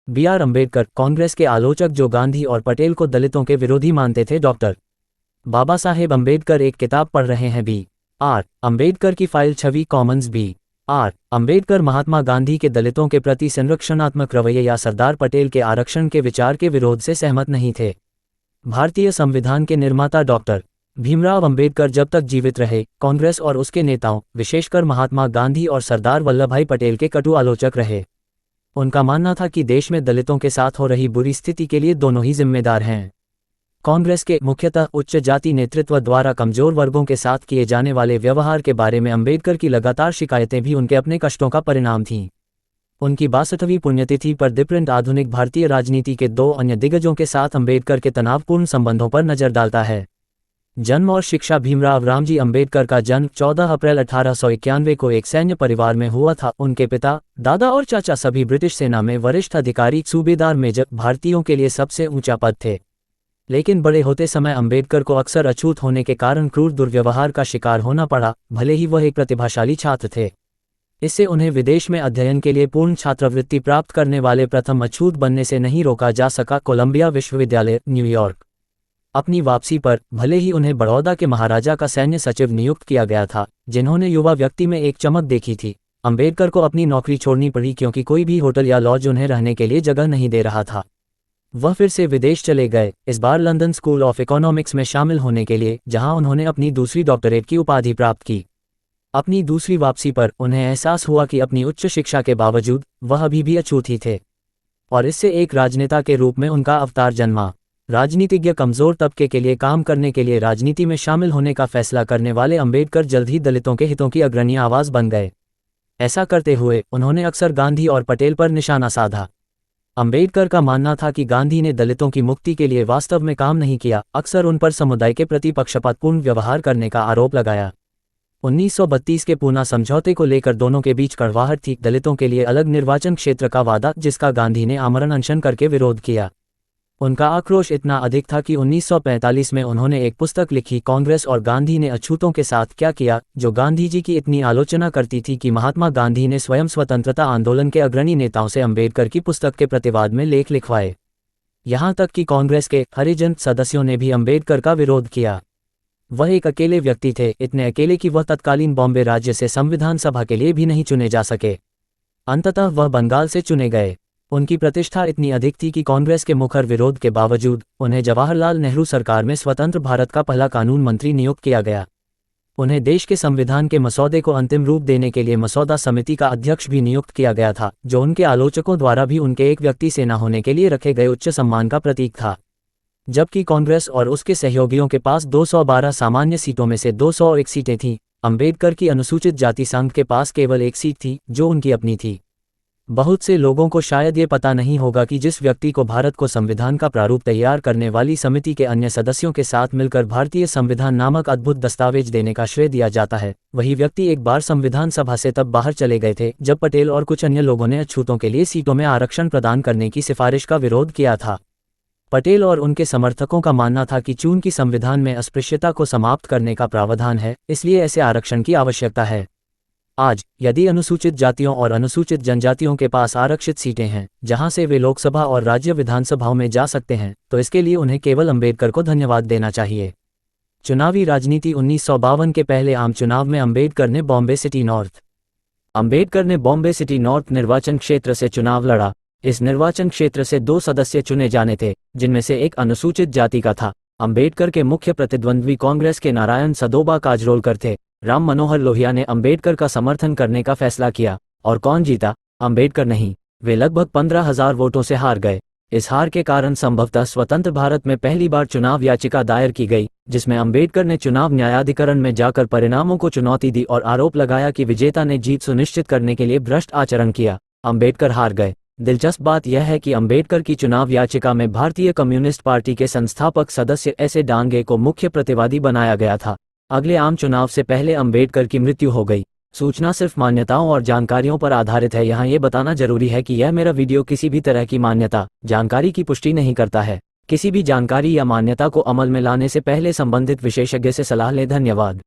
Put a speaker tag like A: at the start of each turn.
A: B R. Ambedkar, Congress के आलोचक जो गांधी और पटेल को दलितों के विरोधी मानते थे। डॉक्टर बाबा साहेब अम्बेडकर एक किताब पढ़ रहे हैं। बी.आर. अम्बेडकर की फाइल छवि कॉमन्स। बी.आर. अम्बेडकर महात्मा गांधी के दलितों के प्रति संरक्षणात्मक रवैये या सरदार पटेल के आरक्षण के विचार के विरोध से सहमत नहीं थे। भारतीय संविधान के निर्माता डॉक्टर भीमराव अम्बेडकर जब तक जीवित रहे, कांग्रेस और उसके नेताओं, विशेषकर महात्मा गांधी और सरदार वल्लभभाई पटेल के कटु आलोचक रहे। उनका मानना था कि देश में दलितों के साथ हो रही बुरी स्थिति के लिए दोनों ही जिम्मेदार हैं। कांग्रेस के मुख्यतः उच्च जाति नेतृत्व द्वारा कमजोर वर्गों के साथ किए जाने वाले व्यवहार के बारे में अम्बेडकर की लगातार शिकायतें भी उनके अपने कष्टों का परिणाम थीं। उनकी 62वीं पुण्यतिथि पर दीप्रिंट आधुनिक भारतीय राजनीति के दो अन्य दिग्गजों के साथ अम्बेडकर के तनावपूर्ण संबंधों पर नजर डालता है। जन्म और शिक्षा। भीमराव रामजी अम्बेडकर का जन्म 14 अप्रैल 1891 को एक सैन्य परिवार में हुआ था। उनके पिता, दादा और चाचा सभी ब्रिटिश सेना में वरिष्ठ अधिकारी, सूबेदार मेजर, भारतीयों के लिए सबसे ऊंचा पद थे। लेकिन बड़े होते समय अम्बेडकर को अक्सर अछूत होने के कारण क्रूर दुर्व्यवहार का शिकार होना पड़ा, भले ही वह एक प्रतिभाशाली छात्र थे। इससे उन्हें विदेश में अध्ययन के लिए पूर्ण छात्रवृत्ति प्राप्त करने वाले प्रथम अछूत बनने से नहीं रोका जा सका। कोलंबिया विश्वविद्यालय, न्यूयॉर्क। अपनी वापसी पर भले ही उन्हें बड़ौदा के महाराजा का सैन्य सचिव नियुक्त किया गया था, जिन्होंने युवा व्यक्ति में एक चमक देखी थी, अम्बेडकर को अपनी नौकरी छोड़नी पड़ी क्योंकि कोई भी होटल या लॉज उन्हें रहने के लिए जगह नहीं दे रहा था। वह फिर से विदेश चले गए, इस बार लंदन स्कूल ऑफ इकोनॉमिक्स में शामिल होने के लिए, जहां उन्होंने अपनी दूसरी डॉक्टरेट की उपाधि प्राप्त की। अपनी दूसरी वापसी पर उन्हें एहसास हुआ कि अपनी उच्च शिक्षा के बावजूद वह अभी भी अछूत ही थे, और इससे एक राजनेता के रूप में उनका अवतार जन्मा। राजनीतिज्ञ कमजोर तबके के लिए काम करने के लिए राजनीति में शामिल होने का फैसला करने वाले अम्बेडकर जल्द ही दलितों के हितों की अग्रणी आवाज बन गए। ऐसा करते हुए उन्होंने अक्सर गांधी और पटेल पर निशाना साधा। अम्बेडकर का मानना था कि गांधी ने दलितों की मुक्ति के लिए वास्तव में काम नहीं किया, अक्सर उन पर समुदाय के प्रति पक्षपातपूर्ण व्यवहार करने का आरोप लगाया। 1932 के पूना समझौते को लेकर दोनों के बीच कड़वाहट थी। दलितों के लिए अलग निर्वाचन क्षेत्र का वादा, जिसका गांधी ने आमरण अनशन करके विरोध किया। उनका आक्रोश इतना अधिक था कि 1945 में उन्होंने एक पुस्तक लिखी, कांग्रेस और गांधी ने अछूतों के साथ क्या किया, जो गांधी जी की इतनी आलोचना करती थी कि महात्मा गांधी ने स्वयं स्वतंत्रता आंदोलन के अग्रणी नेताओं से अम्बेडकर की पुस्तक के प्रतिवाद में लेख लिखवाए। यहाँ तक कि कांग्रेस के हरिजन सदस्यों ने भी अम्बेडकर का विरोध किया। वह एक अकेले व्यक्ति थे, इतने अकेले कि वह तत्कालीन बॉम्बे राज्य से संविधान सभा के लिए भी नहीं चुने जा सके। अंततः वह बंगाल से चुने गए। उनकी प्रतिष्ठा इतनी अधिक थी कि कांग्रेस के मुखर विरोध के बावजूद उन्हें जवाहरलाल नेहरू सरकार में स्वतंत्र भारत का पहला कानून मंत्री नियुक्त किया गया। उन्हें देश के संविधान के मसौदे को अंतिम रूप देने के लिए मसौदा समिति का अध्यक्ष भी नियुक्त किया गया था, जो उनके आलोचकों द्वारा भी उनके एक व्यक्ति से न होने के लिए रखे गए उच्च सम्मान का प्रतीक था। जबकि कांग्रेस और उसके सहयोगियों के पास 212 सामान्य सीटों में से 201 सीटें थीं, अम्बेडकर की अनुसूचित जाति संघ के पास केवल एक सीट थी, जो उनकी अपनी थी। बहुत से लोगों को शायद ये पता नहीं होगा कि जिस व्यक्ति को भारत को संविधान का प्रारूप तैयार करने वाली समिति के अन्य सदस्यों के साथ मिलकर भारतीय संविधान नामक अद्भुत दस्तावेज देने का श्रेय दिया जाता है, वही व्यक्ति एक बार संविधान सभा से तब बाहर चले गए थे जब पटेल और कुछ अन्य लोगों ने अछूतों के लिए सीटों में आरक्षण प्रदान करने की सिफारिश का विरोध किया था। पटेल और उनके समर्थकों का मानना था कि चूंकि संविधान में अस्पृश्यता को समाप्त करने का प्रावधान है, इसलिए ऐसे आरक्षण की आवश्यकता है। आज यदि अनुसूचित जातियों और अनुसूचित जनजातियों के पास आरक्षित सीटें हैं, जहां से वे लोकसभा और राज्य विधानसभाओं में जा सकते हैं, तो इसके लिए उन्हें केवल अम्बेडकर को धन्यवाद देना चाहिए। चुनावी राजनीति 1952 के पहले आम चुनाव में अम्बेडकर ने बॉम्बे सिटी नॉर्थ निर्वाचन क्षेत्र से चुनाव लड़ा। इस निर्वाचन क्षेत्र से 2 सदस्य चुने जाने थे, जिनमें से एक अनुसूचित जाति का था। अम्बेडकर के मुख्य प्रतिद्वंद्वी कांग्रेस के नारायण सदोबा काजरोलकर थे। राम मनोहर लोहिया ने अम्बेडकर का समर्थन करने का फैसला किया, और कौन जीता? अम्बेडकर नहीं। वे लगभग 15,000 वोटों से हार गए। इस हार के कारण संभवतः स्वतंत्र भारत में पहली बार चुनाव याचिका दायर की गई, जिसमें अम्बेडकर ने चुनाव न्यायाधिकरण में जाकर परिणामों को चुनौती दी और आरोप लगाया कि विजेता ने जीत सुनिश्चित करने के लिए भ्रष्ट आचरण किया। अम्बेडकर हार गए। दिलचस्प बात यह है कि अम्बेडकर की चुनाव याचिका में भारतीय कम्युनिस्ट पार्टी के संस्थापक सदस्य एस ए डांगे को मुख्य प्रतिवादी बनाया गया था। अगले आम चुनाव से पहले अम्बेडकर की मृत्यु हो गई। सूचना सिर्फ मान्यताओं और जानकारियों पर आधारित है। यहाँ ये बताना जरूरी है कि यह मेरा वीडियो किसी भी तरह की मान्यता, जानकारी की पुष्टि नहीं करता है। किसी भी जानकारी या मान्यता को अमल में लाने से पहले संबंधित विशेषज्ञ से सलाह लें। धन्यवाद।